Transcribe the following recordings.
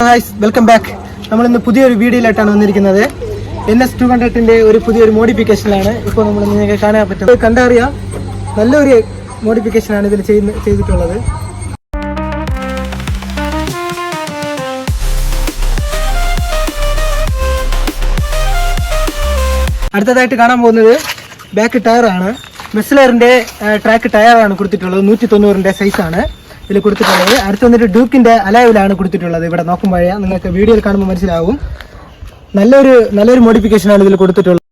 Guys, welcome back. നമ്മളിന്ന് പുതിയൊരു വീഡിയോയിലായിട്ടാണ് വന്നിരിക്കുന്നത്. NS200ന്റെ ഒരു പുതിയൊരു മോഡിഫിക്കേഷനിലാണ് ഇപ്പോൾ നമ്മൾ നിങ്ങൾക്ക് കാണാൻ പറ്റും. കണ്ടറിയാം, നല്ലൊരു മോഡിഫിക്കേഷനാണ് ഇതിൽ ചെയ്തിട്ടുള്ളത്. അടുത്തതായിട്ട് കാണാൻ പോകുന്നത് ബാക്ക് ടയറാണ്. മെസ്ലറിന്റെ ട്രാക്ക് ടയറാണ് കൊടുത്തിട്ടുള്ളത്. 190ന്റെ സൈസാണ് ഇതിൽ കൊടുത്തിട്ടുള്ളത്. അടുത്ത് വന്നിട്ട് ഡ്യൂക്കിന്റെ അലൈവിലാണ് കൊടുത്തിട്ടുള്ളത്. ഇവിടെ നോക്കുമ്പോഴേ നിങ്ങൾക്ക് വീഡിയോയിൽ കാണുമ്പോൾ മനസ്സിലാവും. നല്ലൊരു മോഡിഫിക്കേഷനാണ് ഇതിൽ കൊടുത്തിട്ടുള്ളത്.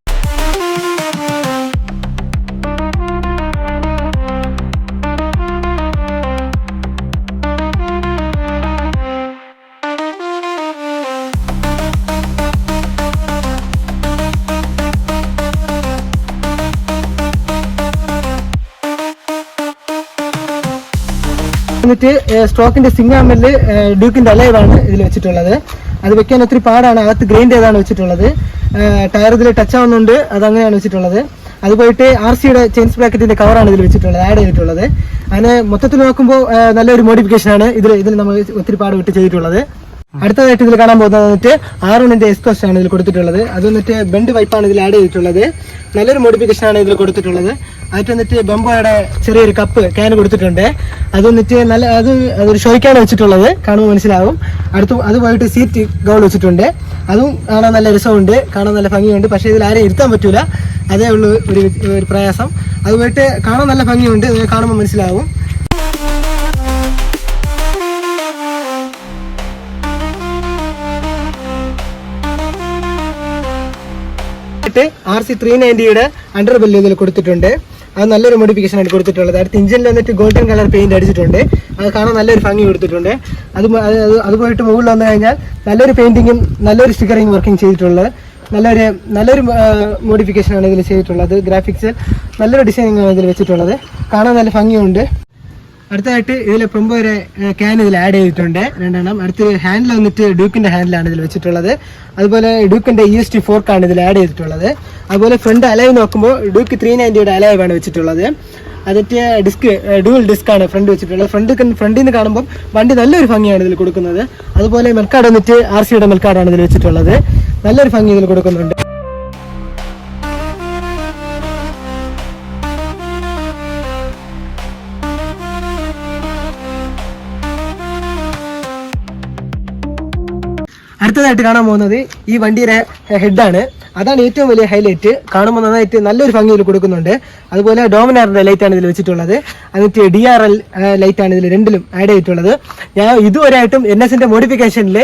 എന്നിട്ട് സ്റ്റോക്കിന്റെ സിംഗാമല് ഡ്യൂക്കിന്റെ അലൈവാണ് ഇതിൽ വെച്ചിട്ടുള്ളത്. അത് വെക്കാൻ ഒത്തിരി പാടാണ്. അകത്ത് ഗ്രൈൻഡ് ചെയ്താണ് വെച്ചിട്ടുള്ളത്. ടയർ ഇതിൽ ടച്ച് ആവുന്നുണ്ട്, അതങ്ങനെയാണ് വെച്ചിട്ടുള്ളത്. അത് പോയിട്ട് RCയുടെ ചെയിൻസ് ബ്രാക്കറ്റിന്റെ കവറാണ് ഇതിൽ വെച്ചിട്ടുള്ളത്, ആഡ് ചെയ്തിട്ടുള്ളത്. അങ്ങനെ മൊത്തത്തിൽ നോക്കുമ്പോൾ നല്ലൊരു മോഡിഫിക്കേഷനാണ് ഇതിൽ നമ്മൾ ഒത്തിരി പാട് വിട്ട് ചെയ്തിട്ടുള്ളത്. അടുത്തതായിട്ട് ഇതിൽ കാണാൻ പോകുന്നത് വന്നിട്ട് R1ന്റെ എക്സ്കോസ്റ്റ് ആണ് ഇതിൽ കൊടുത്തിട്ടുള്ളത്. അത് വന്നിട്ട് ബെൻഡ് വൈപ്പാണ് ഇതിൽ ആഡ് ചെയ്തിട്ടുള്ളത്. നല്ലൊരു മോഡിഫിക്കേഷൻ ആണ് ഇതിൽ കൊടുത്തിട്ടുള്ളത്. അതിട്ട് വന്നിട്ട് ബംബോയുടെ ചെറിയൊരു കപ്പ് ക്യാൻ കൊടുത്തിട്ടുണ്ട്. അത് വന്നിട്ട് അതൊരു ഷോയ്ക്കാണ് വെച്ചിട്ടുള്ളത്, കാണുമ്പോൾ മനസ്സിലാവും. അത് പോയിട്ട് സീറ്റ് ഗൗൾ വെച്ചിട്ടുണ്ട്. അതും കാണാൻ നല്ല രസമുണ്ട്, കാണാൻ നല്ല ഭംഗിയുണ്ട്. പക്ഷേ ഇതിൽ ആരെയും ഇരുത്താൻ പറ്റൂല, അതേ ഉള്ളൂ ഒരു പ്രയാസം. അത് പോയിട്ട് കാണാൻ നല്ല ഭംഗിയുണ്ട്, കാണുമ്പോൾ മനസ്സിലാവും. RC390യുടെ അണ്ടർ ബെല്ല് ഇതിൽ കൊടുത്തിട്ടുണ്ട്. അത് നല്ലൊരു മോഡിഫിക്കേഷൻ ആയിട്ട് കൊടുത്തിട്ടുള്ളത്. അടുത്ത് ഇഞ്ചിനിൽ വന്നിട്ട് ഗോൾഡൻ കളർ പെയിന്റ് അടിച്ചിട്ടുണ്ട്. അത് കാണാൻ നല്ലൊരു ഭംഗി കൊടുത്തിട്ടുണ്ട്. അത് പോയിട്ട് മുകളിൽ വന്നു കഴിഞ്ഞാൽ നല്ലൊരു പെയിന്റിങ്ങും നല്ലൊരു സ്റ്റിക്കറിങ് വർക്കിംഗ് ചെയ്തിട്ടുള്ളത്. നല്ലൊരു മോഡിഫിക്കേഷൻ ആണ് ഇതിൽ ചെയ്തിട്ടുള്ളത്. ഗ്രാഫിക്സ് നല്ലൊരു ഡിസൈനിങ് ആണ് ഇതിൽ വെച്ചിട്ടുള്ളത്. കാണാൻ നല്ല ഭംഗിയുണ്ട്. അടുത്തതായിട്ട് ഇതിൽ പ്രൊമ്പോയുടെ ക്യാൻ ഇതിൽ ആഡ് ചെയ്തിട്ടുണ്ട്, 2 എണ്ണം. അടുത്ത് ഹാൻഡിൽ വന്നിട്ട് ഡ്യൂക്കിന്റെ ഹാൻഡിലാണ് ഇതിൽ വെച്ചിട്ടുള്ളത്. അതുപോലെ ഡ്യൂക്കിന്റെ EST ഫോർക്കാണ് ഇതിൽ ആഡ് ചെയ്തിട്ടുള്ളത്. അതുപോലെ ഫ്രണ്ട് അലൈവ് നോക്കുമ്പോൾ ഡ്യൂക്ക് 390യുടെ അലൈവാണ് വെച്ചിട്ടുള്ളത്. അതിന്റെ ഡ്യുവൽ ഡിസ്ക് ആണ് ഫ്രണ്ട് വെച്ചിട്ടുള്ളത്. ഫ്രണ്ടിൽ നിന്ന് കാണുമ്പോൾ വണ്ടി നല്ലൊരു ഭംഗിയാണ് ഇതിൽ കൊടുക്കുന്നത്. അതുപോലെ മെൽക്കാർഡ് വന്നിട്ട് RCയുടെ മെൽക്കാർഡാണ് ഇതിൽ വെച്ചിട്ടുള്ളത്. നല്ലൊരു ഭംഗി ഇതിൽ കൊടുക്കുന്നുണ്ട്. അടുത്തതായിട്ട് കാണാൻ പോകുന്നത് ഈ വണ്ടിയുടെ ഹെഡാണ്. അതാണ് ഏറ്റവും വലിയ ഹൈലൈറ്റ്. കാണുമ്പോൾ നന്നായിട്ട് നല്ലൊരു ഭംഗിയിൽ കൊടുക്കുന്നുണ്ട്. അതുപോലെ ഡോമിനാറിന്റെ ലൈറ്റാണ് ഇതിൽ വെച്ചിട്ടുള്ളത്. എന്നിട്ട് DRL ലൈറ്റാണ് ഇതിൽ രണ്ടിലും ആഡ് ചെയ്തിട്ടുള്ളത്. ഞാൻ ഇതുവരെയായിട്ടും NSന്റെ മോഡിഫിക്കേഷനിൽ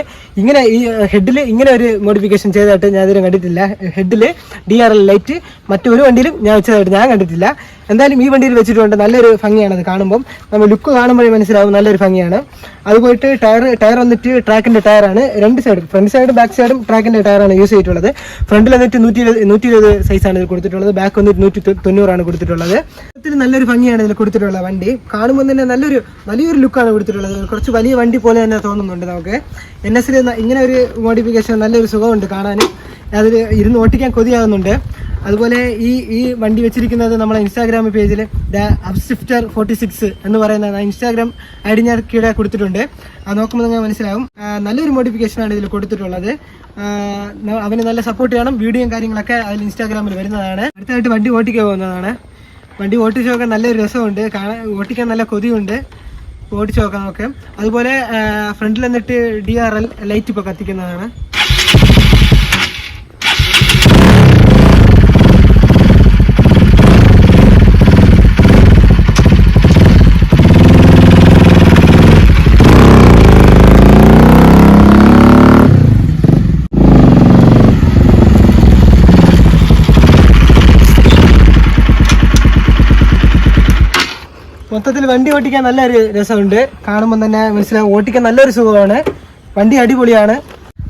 ഈ ഹെഡിൽ ഇങ്ങനെ ഒരു മോഡിഫിക്കേഷൻ ചെയ്തതായിട്ട് ഞാൻ ഇതുവരെ കണ്ടിട്ടില്ല. ഹെഡിൽ DRL ലൈറ്റ് മറ്റൊരു വണ്ടിയിലും ഞാൻ വെച്ചതായിട്ട് ഞാൻ കണ്ടിട്ടില്ല. എന്തായാലും ഈ വണ്ടിയിൽ വെച്ചിട്ടുണ്ട്. നല്ലൊരു ഭംഗിയാണ് അത് കാണുമ്പോൾ. നമ്മൾ ലുക്ക് കാണുമ്പോഴേ മനസ്സിലാവും, നല്ലൊരു ഭംഗിയാണ്. അത് പോയിട്ട് ടയർ വന്നിട്ട് ട്രാക്കിന്റെ ടയറാണ്. 2 സൈഡും, ഫ്രണ്ട് സൈഡും ബാക്ക് സൈഡും ട്രാക്കിന്റെ ടയറാണ് യൂസ് ചെയ്തിട്ടുള്ളത്. ഫ്രണ്ടിൽ വന്നിട്ട് 120 സൈസാണ് ഇത് കൊടുത്തിട്ടുള്ളത്. ബാക്ക് വന്നിട്ട് 190 കൊടുത്തിട്ടുള്ളത്. നല്ലൊരു ഭംഗിയാണ് ഇതിൽ കൊടുത്തിട്ടുള്ള വണ്ടി. കാണുമ്പോൾ തന്നെ വലിയൊരു ലുക്കാണ് കൊടുത്തിട്ടുള്ളത്. കുറച്ച് വലിയ വണ്ടി പോലെ തന്നെ തോന്നുന്നുണ്ട് നമുക്ക്. NSൽ ഇങ്ങനെ ഒരു മോഡിഫിക്കേഷൻ നല്ലൊരു സുഖമുണ്ട് കാണാൻ. അതിൽ ഇരുന്ന് ഓട്ടിക്കാൻ കൊതിയാകുന്നുണ്ട്. അതുപോലെ ഈ വണ്ടി വെച്ചിരിക്കുന്നത് നമ്മളെ ഇൻസ്റ്റാഗ്രാം പേജിൽ അപ്സ്വിഫ്റ്റർ 46 എന്ന് പറയുന്ന ഇൻസ്റ്റാഗ്രാം ഐഡി ഞാൻ കീഴെ കൊടുത്തിട്ടുണ്ട്. അത് നോക്കുമ്പോൾ നിങ്ങൾ മനസ്സിലാവും. നല്ലൊരു മോഡിഫിക്കേഷനാണ് ഇതിൽ കൊടുത്തിട്ടുള്ളത്. അവന് നല്ല സപ്പോർട്ട് ചെയ്യണം. വീഡിയോയും കാര്യങ്ങളൊക്കെ അതിൽ ഇൻസ്റ്റാഗ്രാമിൽ വരുന്നതാണ്. അടുത്തായിട്ട് വണ്ടി ഓട്ടിക്കാൻ പോകുന്നതാണ്. വണ്ടി ഓട്ടിച്ച് നോക്കാൻ നല്ലൊരു രസമുണ്ട്, ഓട്ടിക്കാൻ നല്ല കൊതിയുണ്ട്. ഓടിച്ച് നോക്കാം നമുക്ക്. അതുപോലെ ഫ്രണ്ടിൽ എന്നിട്ട് DRL ലൈറ്റ് ഇപ്പോൾ കത്തിക്കുന്നതാണ്. മൊത്തത്തിൽ വണ്ടി ഓട്ടിക്കാൻ നല്ലൊരു രസമുണ്ട്. കാണുമ്പോൾ തന്നെ മനസ്സിലാവും, ഓട്ടിക്കാൻ നല്ലൊരു സുഖമാണ്. വണ്ടി അടിപൊളിയാണ്.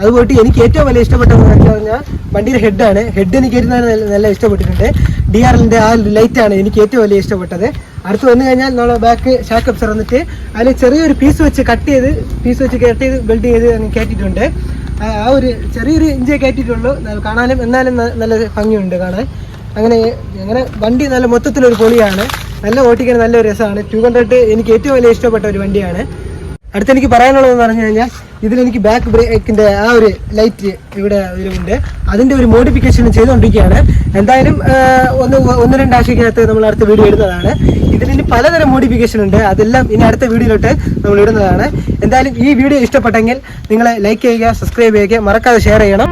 അതുപോയിട്ട് എനിക്ക് ഏറ്റവും വലിയ ഇഷ്ടപ്പെട്ടത് എന്ന് പറഞ്ഞാൽ വണ്ടിയുടെ ഹെഡാണ്. ഹെഡ് എനിക്ക് നല്ല ഇഷ്ടപ്പെട്ടിട്ടുണ്ട്. DRLന്റെ ആ ലൈറ്റാണ് എനിക്ക് ഏറ്റവും വലിയ ഇഷ്ടപ്പെട്ടത്. അടുത്ത് വന്നു കഴിഞ്ഞാൽ നമ്മൾ ബാക്ക് ഷാക്ക് അബ്സർ വന്നിട്ട് അതിൽ ചെറിയൊരു പീസ് വെച്ച് കട്ട് ചെയ്ത് ബിൽഡ് ചെയ്ത് കയറ്റിയിട്ടുണ്ട്. ആ ഒരു ചെറിയൊരു ഇഞ്ചേ കയറ്റിയിട്ടുള്ളൂ. കാണാനും എന്നാലും നല്ല ഭംഗിയുണ്ട് കാണാൻ. അങ്ങനെ വണ്ടി നല്ല മൊത്തത്തിലൊരു പൊളിയാണ്. നല്ല ഓട്ടിക്കാൻ നല്ലൊരു രസമാണ്. 200 എനിക്ക് ഏറ്റവും വലിയ ഇഷ്ടപ്പെട്ട ഒരു വണ്ടിയാണ്. അടുത്തെനിക്ക് പറയാനുള്ളതെന്ന് പറഞ്ഞു കഴിഞ്ഞാൽ ഇതിലെനിക്ക് ബാക്ക് ബ്രേക്കിന്റെ ആ ഒരു ലൈറ്റ് ഇവിടെ ഉണ്ട്, അതിന്റെ ഒരു മോഡിഫിക്കേഷൻ ചെയ്തുകൊണ്ടിരിക്കുകയാണ്. എന്തായാലും ഒന്ന് രണ്ടാഴ്ചക്കകത്ത് നമ്മൾ അടുത്ത വീഡിയോ ഇടുന്നതാണ്. ഇതിന് പലതരം മോഡിഫിക്കേഷൻ ഉണ്ട്, അതെല്ലാം ഇനി അടുത്ത വീഡിയോയിലോട്ട് നമ്മൾ ഇടുന്നതാണ്. എന്തായാലും ഈ വീഡിയോ ഇഷ്ടപ്പെട്ടെങ്കിൽ നിങ്ങൾ ലൈക്ക് ചെയ്യുക, സബ്സ്ക്രൈബ് ചെയ്യുക, മറക്കാതെ ഷെയർ ചെയ്യണം.